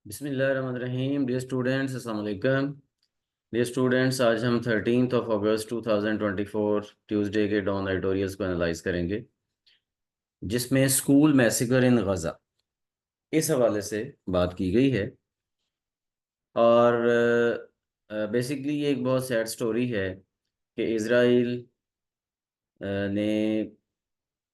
बिस्मिल्लाहिर्रहमानिर्रहीम। Dear students, अस्सलाम वालेकुम। डियर स्टूडेंट्स, आज हम 13 अगस्त 2024 ट्यूसडे के डॉन एडिटोरियल्स को एनालाइज करेंगे, जिसमें स्कूल मैसेकर इन गज़ा इस हवाले से बात की गई है। और बेसिकली ये एक बहुत सैड स्टोरी है कि इसराइल ने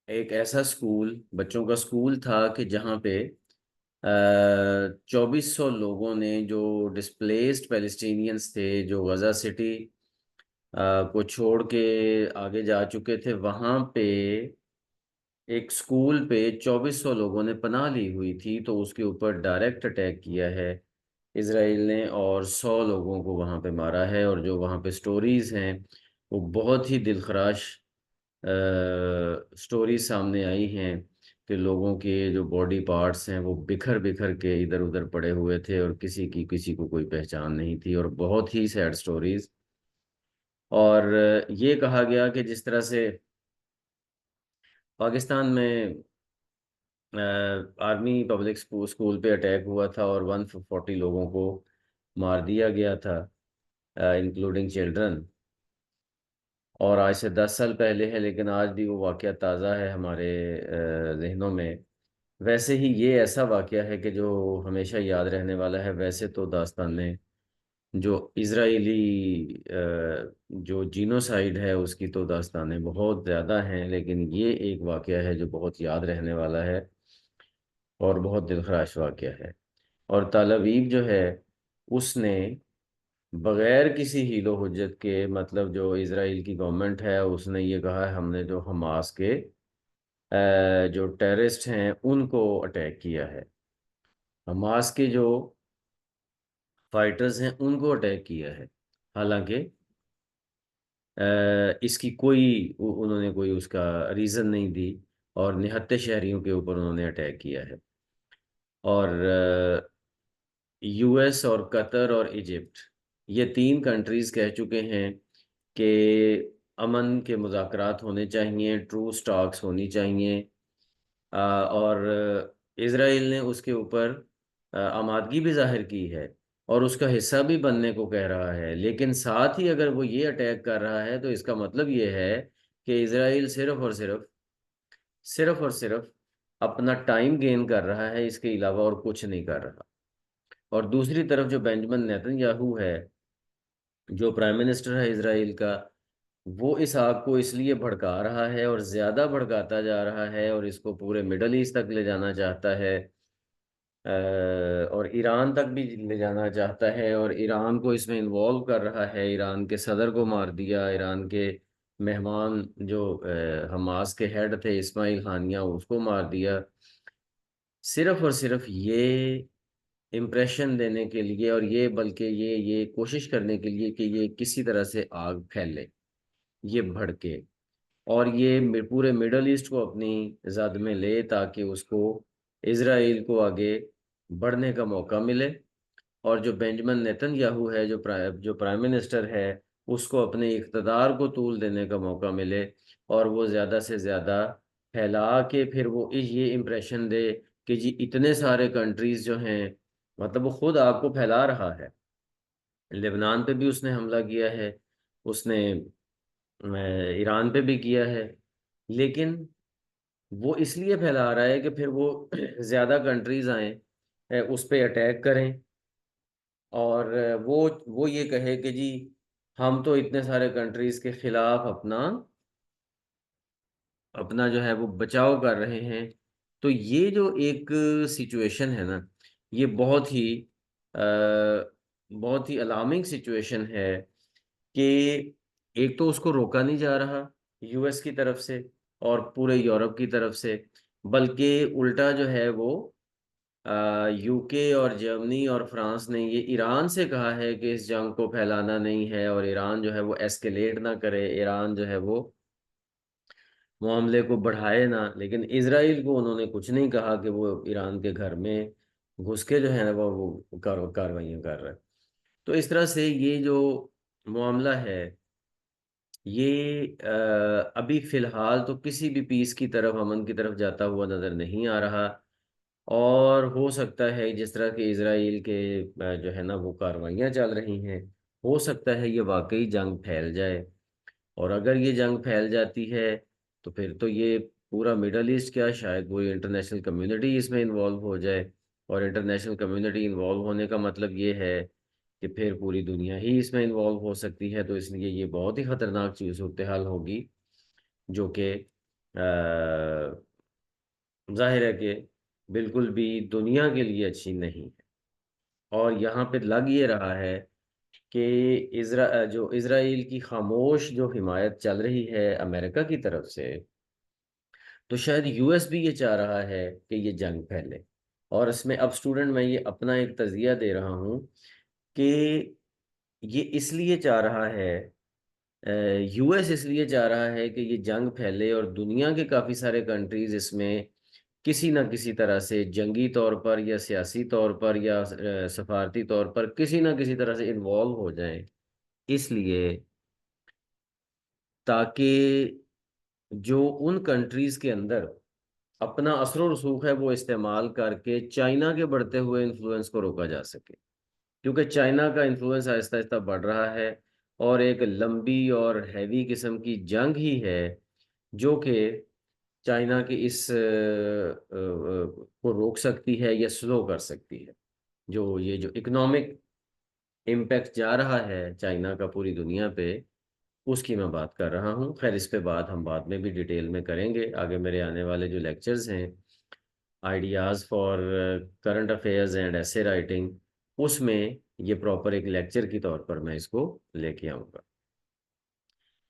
एक ऐसा स्कूल, बच्चों का स्कूल था कि जहाँ पे 2400 लोगों ने, जो डिस्प्लेस्ड पैलेस्टीनियंस थे, जो गज़ा सिटी को छोड़ के आगे जा चुके थे, वहाँ पे एक स्कूल पे 2400 लोगों ने पनाह ली हुई थी, तो उसके ऊपर डायरेक्ट अटैक किया है इसराइल ने और 100 लोगों को वहाँ पे मारा है। और जो वहाँ पे स्टोरीज़ हैं वो बहुत ही दिलखराश स्टोरीज सामने आई हैं कि लोगों के जो बॉडी पार्ट्स हैं वो बिखर बिखर के इधर उधर पड़े हुए थे और किसी को कोई पहचान नहीं थी, और बहुत ही सैड स्टोरीज। और ये कहा गया कि जिस तरह से पाकिस्तान में आर्मी पब्लिक स्कूल पे अटैक हुआ था और 140 लोगों को मार दिया गया था, इंक्लूडिंग चिल्ड्रन, और आज से 10 साल पहले है, लेकिन आज भी वो वाक़या ताज़ा है हमारे जहनों में। वैसे ही ये ऐसा वाक़या है कि जो हमेशा याद रहने वाला है। वैसे तो दास्तानें जो इजरायली जो जीनोसाइड है उसकी तो दास्तानें बहुत ज़्यादा हैं, लेकिन ये एक वाक़या है जो बहुत याद रहने वाला है और बहुत दिलखराश वाक़या है। और तल अवीव जो है, उसने बग़ैर किसी हीलो हुज्जत के, मतलब जो इजराइल की गवर्नमेंट है उसने ये कहा है हमने जो हमास के जो टेररिस्ट हैं उनको अटैक किया है, हमास के जो फाइटर्स हैं उनको अटैक किया है। हालांकि इसकी उन्होंने कोई उसका रीज़न नहीं दी, और निहत्ते शहरियों के ऊपर उन्होंने अटैक किया है। और यूएस और कतर और इजिप्ट, ये तीन कंट्रीज़ कह चुके हैं कि अमन के मुज़ाकरात होने चाहिए, ट्रू स्टॉक्स होनी चाहिए। और इसराइल ने उसके ऊपर आमादगी भी जाहिर की है और उसका हिस्सा भी बनने को कह रहा है। लेकिन साथ ही अगर वो ये अटैक कर रहा है तो इसका मतलब ये है कि इसराइल सिर्फ और सिर्फ अपना टाइम गेन कर रहा है, इसके अलावा और कुछ नहीं कर रहा। और दूसरी तरफ जो बेंजामिन नेतन्याहू है, जो प्राइम मिनिस्टर है इसराइल का, वो इस आग को इसलिए भड़का रहा है और ज़्यादा भड़काता जा रहा है और इसको पूरे मिडल ईस्ट तक ले जाना चाहता है, और ईरान तक भी ले जाना चाहता है, और ईरान को इसमें इन्वॉल्व कर रहा है। ईरान के सदर को मार दिया, ईरान के मेहमान जो हमास के हेड थे इस्माइल हानिया, उसको मार दिया, सिर्फ और सिर्फ ये इम्प्रेशन देने के लिए, और ये बल्कि ये कोशिश करने के लिए कि ये किसी तरह से आग फैले, ये भड़के, और ये पूरे मिडल ईस्ट को अपनी जद में ले, ताकि उसको इसराइल को आगे बढ़ने का मौका मिले। और जो बेंजामिन नेतन्याहू है, जो प्राइम मिनिस्टर है, उसको अपने इक़्तिदार को तूल देने का मौका मिले, और वो ज़्यादा से ज़्यादा फैला के फिर वो ये इम्प्रेशन दे कि जी इतने सारे कंट्रीज़ जो हैं, मतलब वो खुद आपको फैला रहा है। लेबनान पे भी उसने हमला किया है, उसने ईरान पे भी किया है, लेकिन वो इसलिए फैला रहा है कि फिर वो ज़्यादा कंट्रीज़ आएँ, उस पे अटैक करें, और वो ये कहे कि जी हम तो इतने सारे कंट्रीज़ के ख़िलाफ़ अपना अपना जो है वो बचाव कर रहे हैं। तो ये जो एक सिचुएशन है ना, ये बहुत ही अलार्मिंग सिचुएशन है कि एक तो उसको रोका नहीं जा रहा यूएस की तरफ से और पूरे यूरोप की तरफ से, बल्कि उल्टा जो है वो यूके और जर्मनी और फ्रांस ने ये ईरान से कहा है कि इस जंग को फैलाना नहीं है, और ईरान जो है वो एस्केलेट ना करे, ईरान जो है वो मामले को बढ़ाए ना। लेकिन इसराइल को उन्होंने कुछ नहीं कहा कि वो ईरान के घर में घुस के जो है ना वो कार्रवाइयाँ कर रहा है। तो इस तरह से ये जो मामला है, ये अभी फ़िलहाल तो किसी भी पीस की तरफ, अमन की तरफ जाता हुआ नज़र नहीं आ रहा। और हो सकता है जिस तरह के इसराइल के जो है ना वो कार्रवाइयाँ चल रही हैं, हो सकता है ये वाकई जंग फैल जाए। और अगर ये जंग फैल जाती है तो फिर तो ये पूरा मिडल ईस्ट क्या, शायद पूरी इंटरनेशनल कम्युनिटी इसमें इन्वॉल्व हो जाए। और इंटरनेशनल कम्युनिटी इन्वॉल्व होने का मतलब ये है कि फिर पूरी दुनिया ही इसमें इन्वॉल्व हो सकती है। तो इसलिए ये बहुत ही खतरनाक चीज़ सूरत हाल होगी, जो कि जाहिर है कि बिल्कुल भी दुनिया के लिए अच्छी नहीं है। और यहाँ पे लग ये रहा है कि जो इसराइल की खामोश जो हिमायत चल रही है अमेरिका की तरफ से, तो शायद यूएस भी ये चाह रहा है कि ये जंग फैले। और इसमें अब स्टूडेंट मैं ये अपना एक तज़िया दे रहा हूँ कि ये इसलिए चाह रहा है, यूएस इसलिए चाह रहा है कि ये जंग फैले और दुनिया के काफ़ी सारे कंट्रीज इसमें किसी ना किसी तरह से जंगी तौर पर या सियासी तौर पर या सफारती तौर पर किसी ना किसी तरह से इन्वॉल्व हो जाएं। इसलिए ताकि जो उन कंट्रीज के अंदर अपना असर और रसूख है वो इस्तेमाल करके चाइना के बढ़ते हुए इन्फ्लुएंस को रोका जा सके। क्योंकि चाइना का इन्फ्लुएंस आहिस्ता आहिस्ता बढ़ रहा है और एक लंबी और हैवी किस्म की जंग ही है जो कि चाइना की इस को रोक सकती है या स्लो कर सकती है। जो ये जो इकोनॉमिक इम्पैक्ट जा रहा है चाइना का पूरी दुनिया पे, उसकी मैं बात कर रहा हूँ। खैर इस पे बात हम बाद में भी डिटेल में करेंगे, आगे मेरे आने वाले जो लेक्चर्स हैं, ideas for current affairs and ऐसे राइटिंग, उसमें ये प्रॉपर एक लेक्चर की तौर पर मैं इसको लेके आऊँगा।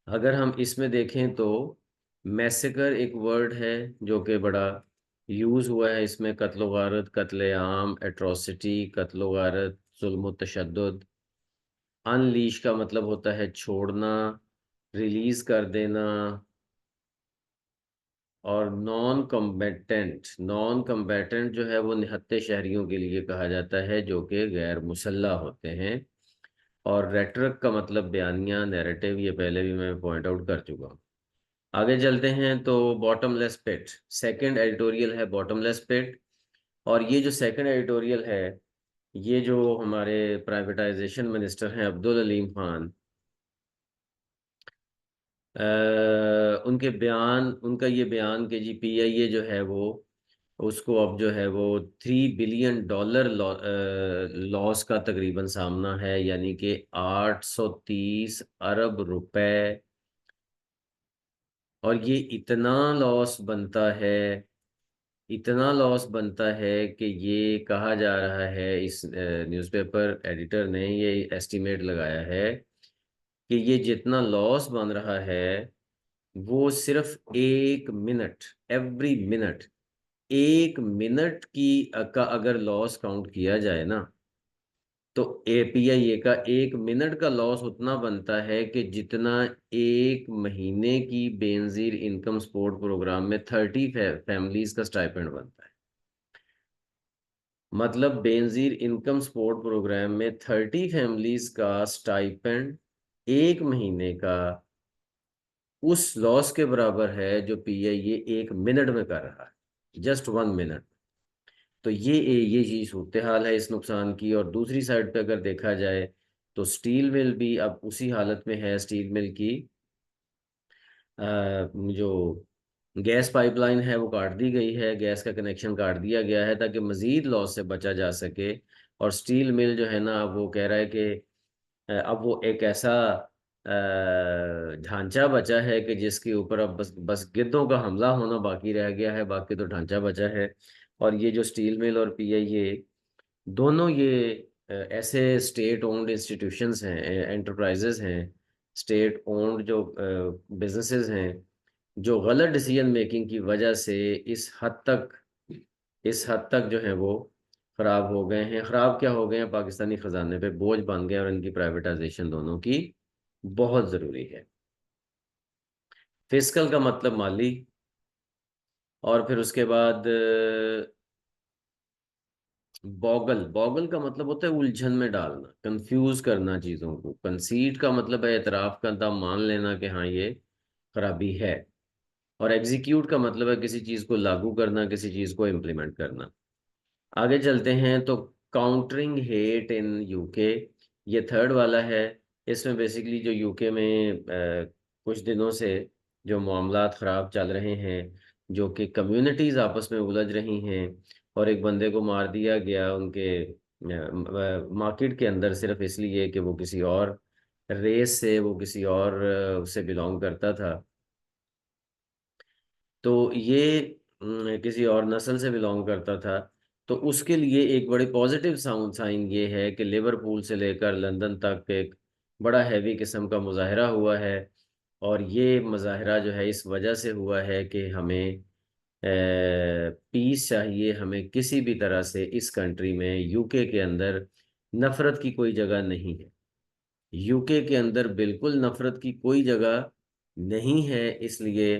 अगर हम इसमें देखें तो मैसेकर एक वर्ड है जो कि बड़ा यूज़ हुआ है इसमें, कत्ल वारत, कत्लेआम, एट्रोसिटी, कत्ल वारत, जुल्म तशद्दुद। अनलीश का मतलब होता है छोड़ना, रिलीज कर देना। और नॉन कम्बेटेंट जो है वो निहत्थे शहरियों के लिए कहा जाता है जो कि गैर मुसल्लह होते हैं। और रेटरिक का मतलब बयानिया, नैरेटिव, ये पहले भी मैं पॉइंट आउट कर चुका हूँ। आगे चलते हैं तो बॉटमलेस पिट, सेकंड एडिटोरियल है बॉटमलेस पिट। और ये जो सेकंड एडिटोरियल है, ये जो हमारे प्राइवेटाइजेशन मिनिस्टर हैं अब्दुल अलीम खान, उनके बयान, उनका ये बयान कि जी पीआईए जो है वो उसको अब जो है वो $3 बिलियन लॉस का तकरीबन सामना है, यानी कि 830 अरब रुपए। और ये इतना लॉस बनता है कि ये कहा जा रहा है, इस न्यूज़पेपर एडिटर ने ये एस्टिमेट लगाया है कि ये जितना लॉस बन रहा है वो सिर्फ 1 मिनट, एवरी मिनट, 1 मिनट का अगर लॉस काउंट किया जाए ना, तो एपीआईए का 1 मिनट का लॉस उतना बनता है कि जितना एक महीने की बेनजीर इनकम सपोर्ट प्रोग्राम में 30 फैमिलीज का स्टाइपेंड बनता है। मतलब बेनजीर इनकम सपोर्ट प्रोग्राम में 30 फैमिलीज का स्टाइपेंड एक महीने का उस लॉस के बराबर है जो पीआईए 1 मिनट में कर रहा है, जस्ट 1 मिनट। तो ये चीज सूरत हाल है इस नुकसान की। और दूसरी साइड पे अगर देखा जाए तो स्टील मिल भी अब उसी हालत में है। स्टील मिल की जो गैस पाइपलाइन है वो काट दी गई है, गैस का कनेक्शन काट दिया गया है ताकि मजीद लॉस से बचा जा सके। और स्टील मिल जो है ना वो कह रहा है कि अब वो एक ऐसा ढांचा बचा है कि जिसके ऊपर अब बस बस गिद्धों का हमला होना बाकी रह गया है, बाकी तो ढांचा बचा है। और ये जो स्टील मिल और पीआईए दोनों ये ऐसे स्टेट ओन्ड इंस्टीट्यूशंस हैं, एंटरप्राइजेज हैं, स्टेट ओन्ड जो बिजनेसेस हैं, जो गलत डिसीजन मेकिंग की वजह से इस हद तक जो है वो खराब हो गए हैं। खराब क्या हो गए हैं, पाकिस्तानी खजाने पे बोझ बन गए, और इनकी प्राइवेटाइजेशन दोनों की बहुत ज़रूरी है। फिस्कल का मतलब माली। और फिर उसके बाद बॉगल, बॉगल का मतलब होता है उलझन में डालना, कंफ्यूज करना चीज़ों को। कंसीड का मतलब है एतराफ़ करना, मान लेना कि हाँ ये खराबी है। और एग्जीक्यूट का मतलब है किसी चीज़ को लागू करना, किसी चीज़ को इम्प्लीमेंट करना। आगे चलते हैं तो काउंटरिंग हेट इन यूके, ये थर्ड वाला है। इसमें बेसिकली जो यूके में कुछ दिनों से जो मामलात ख़राब चल रहे हैं, जो कि कम्युनिटीज़ आपस में उलझ रही हैं, और एक बंदे को मार दिया गया उनके मार्केट के अंदर सिर्फ इसलिए कि वो किसी और रेस से, वो किसी और से बिलोंग करता था। तो ये किसी और नस्ल से बिलोंग करता था। तो उसके लिए एक बड़ी पॉजिटिव साउंड साइन ये है कि लिवरपूल से लेकर लंदन तक एक बड़ा हैवी किस्म का मुजाहरा हुआ है। और ये मुजाहरा जो है इस वजह से हुआ है कि हमें पीस चाहिए, हमें किसी भी तरह से इस कंट्री में, यूके के अंदर नफरत की कोई जगह नहीं है। यूके के अंदर बिल्कुल नफरत की कोई जगह नहीं है। इसलिए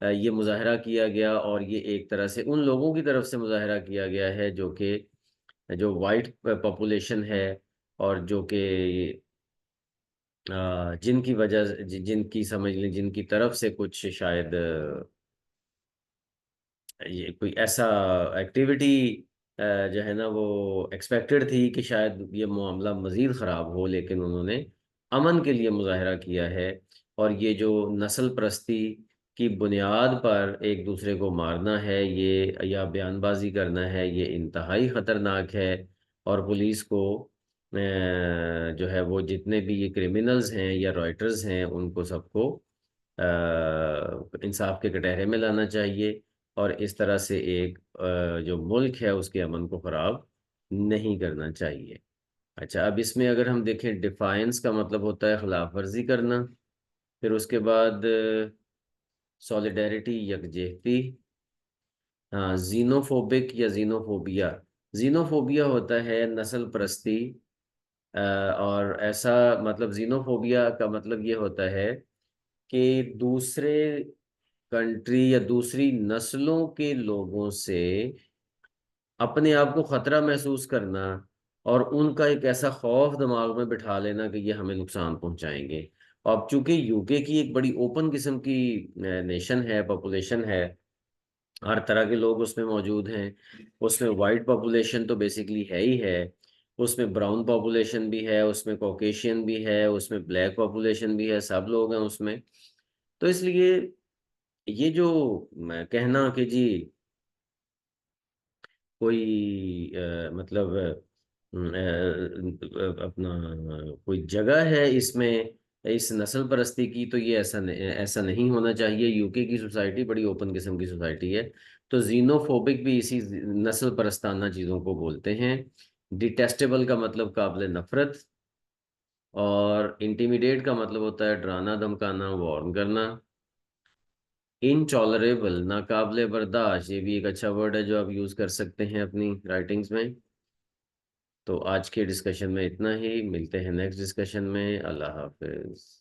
ये मुजाहरा किया गया, और ये एक तरह से उन लोगों की तरफ से मुजाहरा किया गया है जो कि जो वाइट पॉपुलेशन है, और जो कि जिनकी वजह जिनकी समझ लें, जिनकी तरफ से कुछ शायद ये कोई ऐसा एक्टिविटी जो है ना वो एक्सपेक्टेड थी कि शायद ये मामला मज़ीद ख़राब हो, लेकिन उन्होंने अमन के लिए मुजाहरा किया है। और ये जो नस्ल परस्ती की बुनियाद पर एक दूसरे को मारना है ये, या बयानबाजी करना है, ये इंतहाई ख़तरनाक है। और पुलिस को जो है वो जितने भी ये क्रिमिनल्स हैं या राइटर्स हैं, उनको सबको इंसाफ के कटहरे में लाना चाहिए, और इस तरह से एक जो मुल्क है उसके अमन को ख़राब नहीं करना चाहिए। अच्छा, अब इसमें अगर हम देखें, डिफाइंस का मतलब होता है खिलाफ वर्जी करना। फिर उसके बाद सॉलिडेरिटी, यकजहती। हाँ, जीनोफोबिक या जीनोफोबिया। जीनोफोबिया होता है नस्ल परस्ती। और ऐसा मतलब जीनोफोबिया का मतलब ये होता है कि दूसरे कंट्री या दूसरी नस्लों के लोगों से अपने आप को खतरा महसूस करना, और उनका एक ऐसा खौफ दिमाग में बिठा लेना कि ये हमें नुकसान पहुंचाएंगे। अब चूंकि यूके की एक बड़ी ओपन किस्म की नेशन है, पॉपुलेशन है, हर तरह के लोग उसमें मौजूद हैं। उसमें वाइट पॉपुलेशन तो बेसिकली है ही है, उसमें ब्राउन पॉपुलेशन भी है, उसमें कॉकेशियन भी है, उसमें ब्लैक पॉपुलेशन भी है, सब लोग हैं उसमें। तो इसलिए ये जो कहना कि जी कोई मतलब अपना कोई जगह है इसमें इस नस्ल परस्ती की, तो ये ऐसा नहीं होना चाहिए। यूके की सोसाइटी बड़ी ओपन किस्म की सोसाइटी है। तो जीनोफोबिक भी इसी नस्ल परस्ताना चीज़ों को बोलते हैं। डिटेस्टेबल का मतलब काबिल नफरत, और इंटिमिडेट का मतलब होता है डराना, धमकाना, वार्न करना। इनटॉलरेबल, नाकाबिले बर्दाश्त, ये भी एक अच्छा वर्ड है जो आप यूज़ कर सकते हैं अपनी राइटिंग्स में। तो आज के डिस्कशन में इतना ही, मिलते हैं नेक्स्ट डिस्कशन में। अल्लाह हाफिज।